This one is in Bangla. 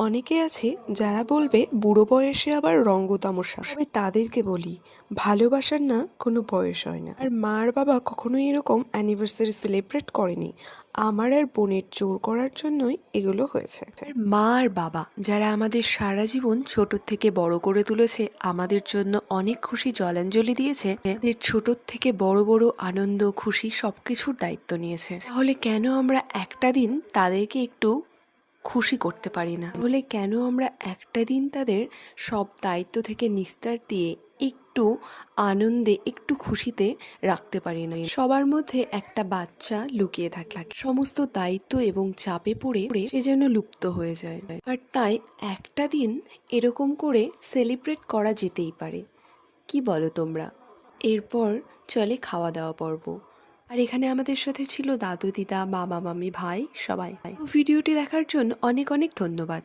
অনেকে আছে যারা বলবে বুড়ো বয়সে আবার রঙ্গ তামাশা, তবে তাদেরকে বলি ভালোবাসার না কোনো বয়স হয় না। আর মার বাবা কখনোই এরকম অ্যানিভার্সারি সেলিব্রেট করেনি, আমার আর বোনের জোর করার জন্যই এগুলো হয়েছে। আর মা আর বাবা যারা আমাদের সারা জীবন ছোট থেকে বড় করে তুলেছে, আমাদের জন্য অনেক খুশি জলাঞ্জলি দিয়েছে, আমাদের ছোট থেকে বড় বড় আনন্দ খুশি সবকিছুর দায়িত্ব নিয়েছে, তাহলে কেন আমরা একটা দিন তাদেরকে একটু খুশি করতে পারি না? তাহলে কেন আমরা একটা দিন তাদের সব দায়িত্ব থেকে নিস্তার দিয়ে একটু আনন্দে একটু খুশিতে রাখতে পারি না? সবার মধ্যে একটা বাচ্চা লুকিয়ে থাকে, সমস্ত দায়িত্ব এবং চাপে পড়ে সে যেন লুপ্ত হয়ে যায়। আর তাই একটা দিন এরকম করে সেলিব্রেট করা যেতেই পারে। কি বলো তোমরা? এরপর চলে খাওয়া দাওয়া পর্ব। আর এখানে আমাদের সাথে ছিল দাদু দিদা, মামা মামি, ভাই, সবাই। ভিডিওটি দেখার জন্য অনেক অনেক ধন্যবাদ।